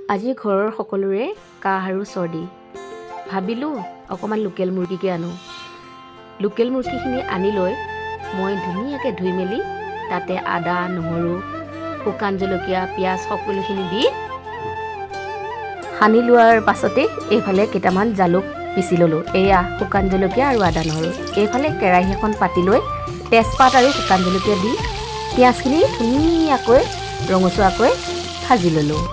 আজি ঘৰৰ সকলোৰে কাহ আৰু চৰ্দি। ভাবিলোঁ অকণমান লোকেল মুৰ্গীকে আনো। লোকেল মুৰ্গীখিনি আনি লৈ মই ধুনীয়াকৈ ধুই মেলি তাতে আদা, নহৰু, শুকান জলকীয়া, পিঁয়াজ সকলোখিনি দি সানি লোৱাৰ পাছতেই এইফালে কেইটামান জালুক পিচি ল'লোঁ। এয়া শুকান জলকীয়া আৰু আদা, নহৰু। এইফালে কেৰাহী এখন পাতি লৈ তেজপাত আৰু শুকান জলকীয়া দি পিঁয়াজখিনি ধুনীয়াকৈ ৰঙচুৱাকৈ ভাজি ল'লোঁ।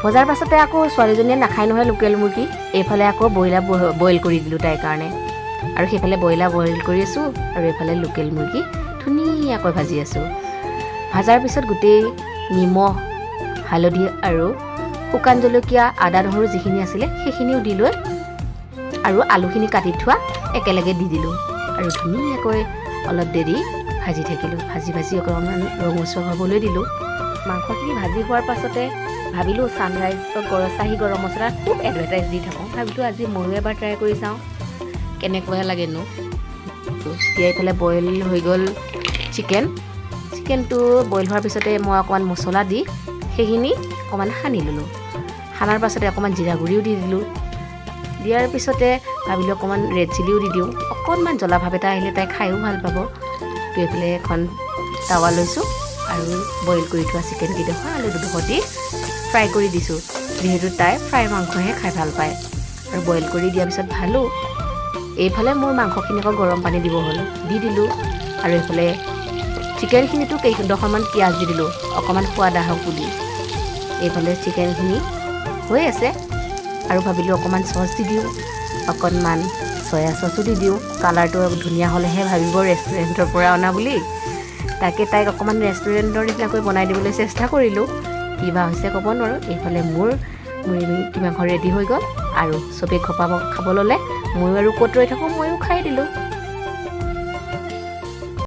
ভজাৰ পাছতে আকৌ ছোৱালীজনীয়ে নাখায় নহয় লোকেল মুৰ্গী। এইফালে আকৌ ব্ৰইলাৰ বইল কৰি দিলোঁ তাইৰ কাৰণে, আৰু সেইফালে ব্ৰইলাৰ বইল কৰি আছোঁ আৰু এইফালে লোকেল মুৰ্গী ধুনীয়াকৈ ভাজি আছোঁ। ভাজাৰ পিছত গোটেই নিমখ, হালধি আৰু শুকান জলকীয়া, আদা, নহৰু যিখিনি আছিলে সেইখিনিও দি লৈ আৰু আলুখিনি কাটি থোৱা একেলগে দি দিলোঁ আৰু ধুনীয়াকৈ অলপ দেৰি ভাজি থাকিলোঁ। ভাজি অকণমান ৰঙচুৱা হ'বলৈ দিলোঁ। মাংসখিনি ভাজি হোৱাৰ পাছতে ভাবিলোঁ ছানৰাইজ চাহী গৰম মছলা খুব এডভাৰটাইজ দি থাকোঁ। ভাবিলোঁ আজি ময়ো এবাৰ ট্ৰাই কৰি চাওঁ কেনেকুৱা লাগেনো। এতিয়া এইফালে বইল হৈ গ'ল চিকেনটো বইল হোৱাৰ পিছতে মই অকণমান মছলা দি সেইখিনি অকণমান সানি ল'লোঁ। সানাৰ পাছতে অকণমান জিৰা গুড়িও দি দিলোঁ। দিয়াৰ পিছতে ভাবিলোঁ অকণমান ৰেড চিলিও দি দিওঁ, অকণমান জ্বলা ভাৱ এটা আহিলে তাই খায়ো ভাল পাব। তো এইফালে এখন টাৱা লৈছোঁ আৰু বইল কৰি থোৱা চিকেন কেইডোখৰ আলু দুডোখৰ দি ফ্ৰাই কৰি দিছোঁ, যিহেতু তাই ফ্ৰাই মাংসহে খাই ভাল পায়। আৰু বইল কৰি দিয়াৰ পিছত ভালোঁ। এইফালে মোৰ মাংসখিনি আকৌ গৰম পানী দিব হ'ল, দি দিলোঁ। আৰু এইফালে চিকেনখিনিতো কেইডোখৰমান পিঁয়াজ দি দিলোঁ অকণমান সোৱাদ আহক বুলি। এইফালে চিকেনখিনি হৈ আছে আৰু ভাবিলোঁ অকণমান চচ দি দিওঁ, অকণমান চয়া চচো দি দিওঁ। কালাৰটো ধুনীয়া হ'লেহে ভাবিব ৰেষ্টুৰেণ্টৰ পৰা অনা বুলি। তাকে তাইক অকণমান ৰেষ্টুৰেণ্টৰ নিচিনাকৈ বনাই দিবলৈ চেষ্টা কৰিলোঁ। কিবা হৈছে ক'ব নোৱাৰোঁ। এইফালে মোৰ মুৰ্গী মাংস ৰেডি হৈ গ'ল আৰু চবেই খাব ল'লে। ময়ো আৰু ক'ত ৰৈ থাকোঁ, ময়ো খাই দিলোঁ।